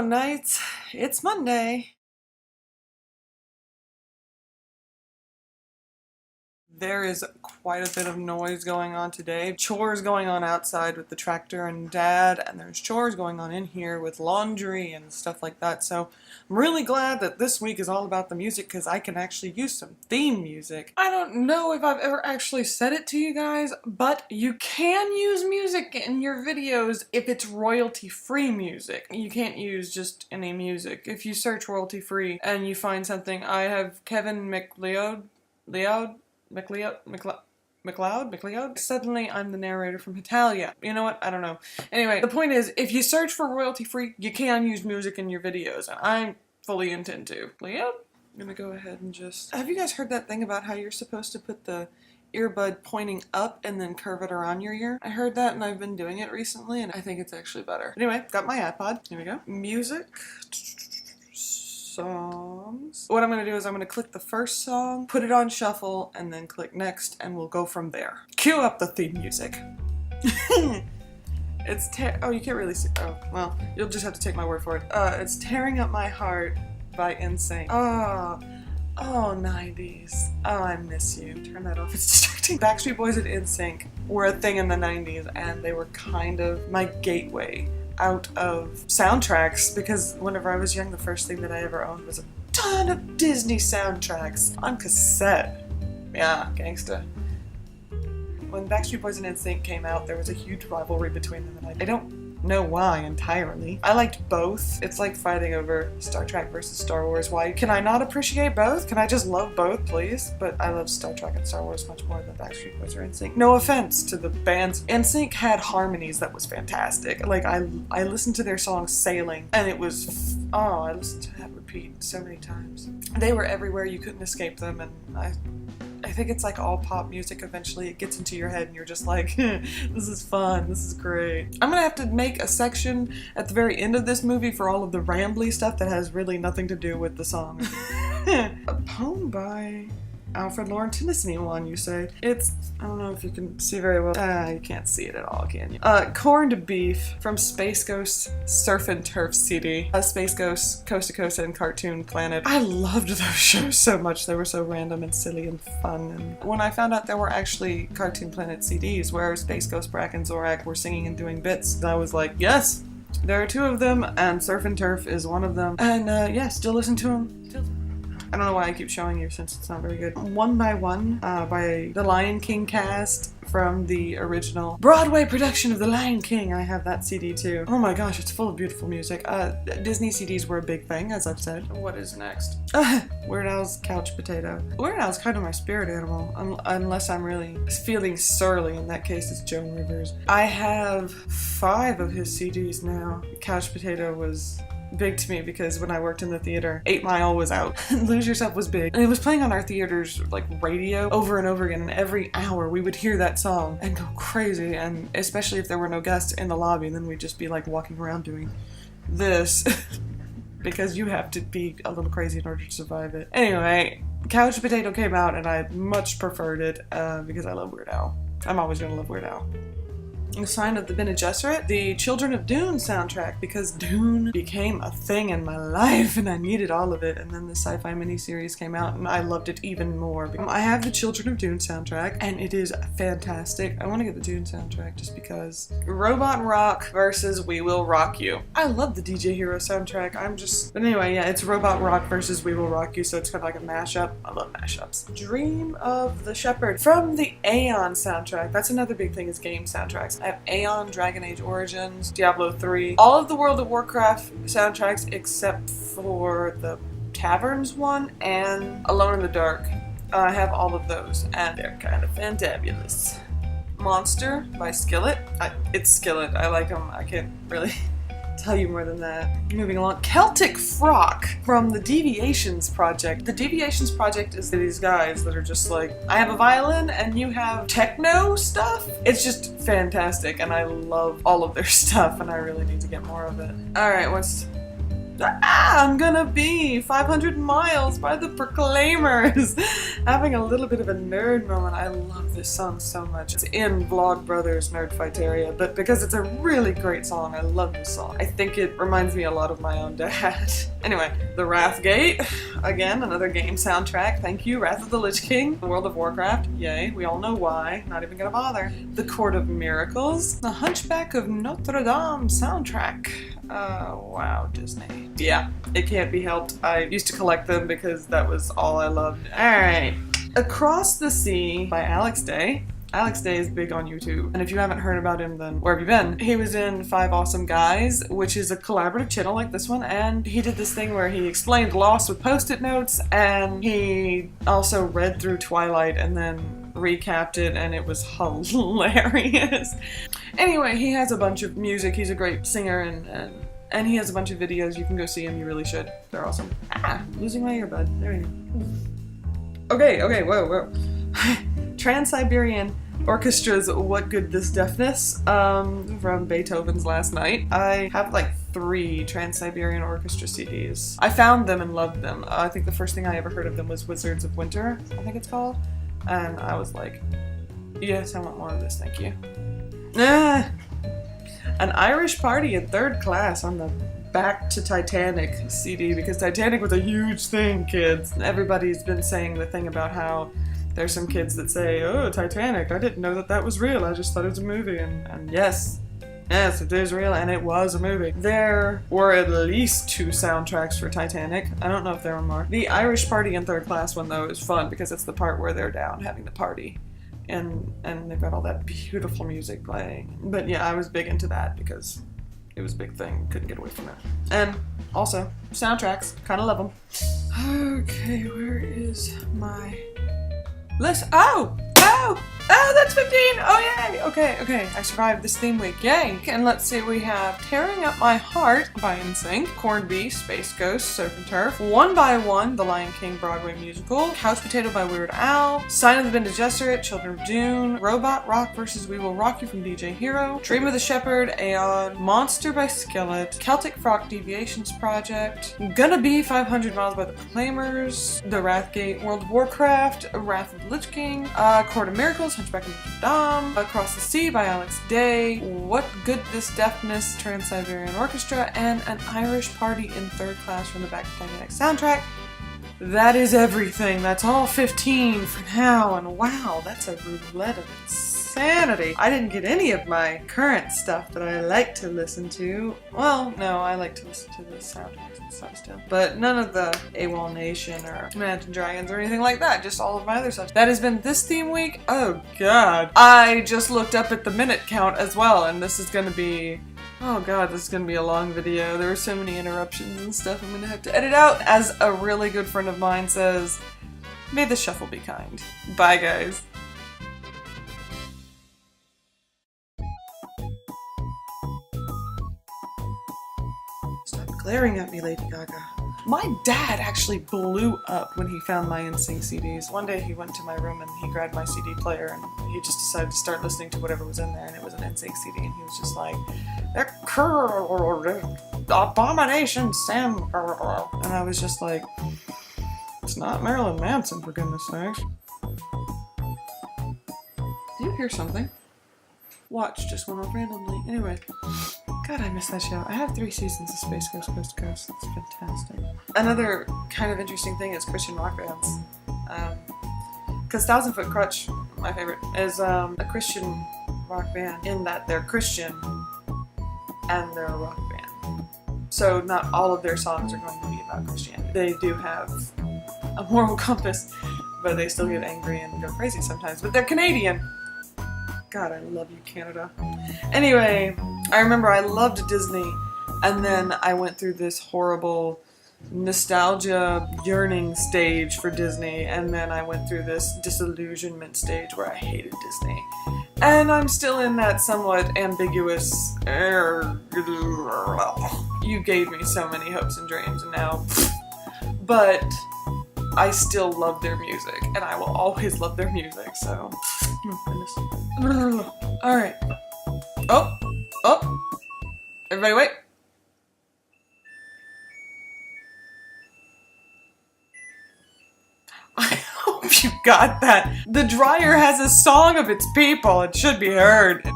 Knights. It's Monday. There is quite a bit of noise going on today. Chores going on outside with the tractor and Dad, and there's chores going on in here with laundry and stuff like that. So I'm really glad that this week is all about the music because I can actually use some theme music. I don't know if I've ever actually said it to you guys, but you can use music in your videos if it's royalty-free music. You can't use just any music. If you search royalty-free and you find something, I have Kevin McLeod. McLeod? Suddenly I'm the narrator from Italia. You know what? I don't know. Anyway, the point is, if you search for royalty free, you can use music in your videos, and I fully intend to. Leod? I'm gonna go ahead and just... Have you guys heard that thing about how you're supposed to put the earbud pointing up and then curve it around your ear? I heard that and I've been doing it recently, and I think it's actually better. Anyway, got my iPod. Here we go. Music. Songs. What I'm going to do is I'm going to click the first song, put it on shuffle, and then click next, and we'll go from there. Cue up the theme music. Oh, you can't really see. Oh, well, you'll just have to take my word for it. It's Tearing Up My Heart by NSYNC. Oh, 90s. Oh, I miss you. Turn that off. It's distracting. Backstreet Boys and NSYNC were a thing in the 90s, and they were kind of my gateway out of soundtracks, because whenever I was young, the first thing that I ever owned was a ton of Disney soundtracks on cassette. Yeah, gangsta. When Backstreet Boys and NSYNC came out, there was a huge rivalry between them, and I don't know why entirely. I liked both. It's like fighting over Star Trek versus Star Wars. Why can I not appreciate both? Can I just love both, please? But I love Star Trek and Star Wars much more than Backstreet Boys or NSYNC. No offense to the bands. NSYNC had harmonies that was fantastic. Like, I listened to their song Sailing, and it was... I listened to that repeat so many times. They were everywhere. You couldn't escape them, and I think it's like all pop music. Eventually it gets into your head and you're just like, this is fun, this is great. I'm gonna have to make a section at the very end of this movie for all of the rambly stuff that has really nothing to do with the song. A poem by Alfred Lauren Tennyson one, you say? It's, I don't know if you can see very well. You can't see it at all, can you? Corned Beef from Space Ghost Surf and Turf CD. Space Ghost, Coast to Coast, and Cartoon Planet. I loved those shows so much. They were so random and silly and fun. And when I found out there were actually Cartoon Planet CDs where Space Ghost, Brack, and Zorak were singing and doing bits, I was like, yes! There are two of them, and Surf and Turf is one of them. And yeah, still listen to them. I don't know why I keep showing you since it's not very good. One by One by the Lion King cast from the original Broadway production of The Lion King. I have that CD too. Oh my gosh, it's full of beautiful music. Disney CDs were a big thing, as I've said. What is next? Weird Al's Couch Potato. Weird Al's kind of my spirit animal, unless I'm really feeling surly. In that case, it's Joan Rivers. I have 5 of his CDs now. Couch Potato was big to me because when I worked in the theater, 8 Mile was out. Lose Yourself was big. And it was playing on our theater's like radio over and over again, and every hour we would hear that song and go crazy, and especially if there were no guests in the lobby, then we'd just be like walking around doing this because you have to be a little crazy in order to survive it. Anyway, Couch Potato came out and I much preferred it because I love Weird Al. I'm always gonna love Weird Al. A Sign of the Bene Gesserit, the Children of Dune soundtrack, because Dune became a thing in my life and I needed all of it, and then the sci-fi miniseries came out and I loved it even more. I have the Children of Dune soundtrack and it is fantastic. I want to get the Dune soundtrack just because. Robot Rock versus We Will Rock You. I love the DJ Hero soundtrack. But anyway, yeah, it's Robot Rock versus We Will Rock You, so it's kind of like a mashup. I love mashups. Dream of the Shepherd from the Aeon soundtrack. That's another big thing, is game soundtracks. I have Aeon, Dragon Age Origins, Diablo 3, all of the World of Warcraft soundtracks except for the Taverns one and Alone in the Dark. I have all of those and they're kind of fantabulous. Monster by Skillet. It's Skillet. I like them. I can't really tell you more than that. Moving along. Celtic Frock from the Deviations Project. The Deviations Project is these guys that are just like, I have a violin and you have techno stuff. It's just fantastic and I love all of their stuff and I really need to get more of it. Alright, I'm gonna be 500 miles by the Proclaimers. Having a little bit of a nerd moment. I love this song so much. It's in Vlog Brothers Nerd Fight area, but because it's a really great song, I love this song. I think it reminds me a lot of my own dad. Anyway, the Wrathgate. Again, another game soundtrack. Thank you, Wrath of the Lich King. World of Warcraft. Yay, we all know why. Not even gonna bother. The Court of Miracles. The Hunchback of Notre Dame soundtrack. Wow, Disney. Yeah, it can't be helped. I used to collect them because that was all I loved. Alright. Across the Sea by Alex Day. Alex Day is big on YouTube, and if you haven't heard about him, then where have you been? He was in 5 Awesome Guys, which is a collaborative channel like this one, and he did this thing where he explained Lost with post-it notes, and he also read through Twilight and then recapped it, and it was hilarious. Anyway, he has a bunch of music. He's a great singer, and he has a bunch of videos. You can go see him. You really should. They're awesome. Ah, losing my earbud. There we go. Okay, whoa. Trans-Siberian Orchestra's What Good This Deafness from Beethoven's Last Night. I have like 3 Trans-Siberian Orchestra CDs. I found them and loved them. I think the first thing I ever heard of them was Wizards of Winter, I think it's called. And I was like, yes, I want more of this, thank you. An Irish Party in 3rd Class on the Back to Titanic CD, because Titanic was a huge thing, kids. Everybody's been saying the thing about how there's some kids that say, oh, Titanic, I didn't know that that was real, I just thought it was a movie, and yes, it is real, and it was a movie. There were at least 2 soundtracks for Titanic. I don't know if there were more. The Irish Party in 3rd Class one, though, is fun, because it's the part where they're down having the party. And they've got all that beautiful music playing. But yeah, I was big into that because it was a big thing. Couldn't get away from it. And also, soundtracks. Kind of love them. Okay, where is my list? Oh, that's 15! Oh, yay! Okay, I survived this theme week. Yay! And let's see, we have Tearing Up My Heart by NSYNC, Corned Beef, Space Ghost, Surf and Turf, One by One, The Lion King Broadway musical, Couch Potato by Weird Al, Sign of the Bene Gesserit, Children of Dune, Robot Rock vs. We Will Rock You from DJ Hero, Dream of the Shepherd, Aeon, Monster by Skillet, Celtic Frock Deviations Project, Gonna Be 500 Miles by the Proclaimers, The Wrathgate, World of Warcraft, Wrath of the Lich King, Court of Miracles, Hunchback of Notre Dame, Across the Sea by Alex Day, What Good This Deafness, Trans-Siberian Orchestra, and An Irish Party in 3rd Class from the Back to Titanic soundtrack. That is everything. That's all 15 for now, and wow, that's a roulette of insanity. I didn't get any of my current stuff that I like to listen to. Well, no, I like to listen to the soundtracks and stuff still. But none of the AWOL Nation or Imagine Dragons or anything like that, just all of my other stuff. That has been this theme week. Oh god. I just looked up at the minute count as well, and this is gonna be... Oh god, this is gonna be a long video. There are so many interruptions and stuff I'm gonna have to edit out. As a really good friend of mine says, may the shuffle be kind. Bye guys. Stop glaring at me, Lady Gaga. My dad actually blew up when he found my NSYNC CDs. One day he went to my room and he grabbed my CD player and he just decided to start listening to whatever was in there, and it was an NSYNC CD, and he was just like, Abomination Sam. And I was just like, it's not Marilyn Manson, for goodness sakes. Do you hear something? Watch just went off randomly. Anyway. God, I miss that show. I have 3 seasons of Space Ghost Coast to Coast. It's fantastic. Another kind of interesting thing is Christian rock bands. Because Thousand Foot Crutch, my favorite, is a Christian rock band in that they're Christian and they're a rock band. So not all of their songs are going to be about Christianity. They do have a moral compass, but they still get angry and go crazy sometimes. But they're Canadian! God, I love you, Canada. Anyway, I remember I loved Disney, and then I went through this horrible nostalgia yearning stage for Disney, and then I went through this disillusionment stage where I hated Disney. And I'm still in that somewhat ambiguous, you gave me so many hopes and dreams, and now, but I still love their music, and I will always love their music, so, alright. Oh, everybody wait. if you got that. The dryer has a song of its people. It should be heard.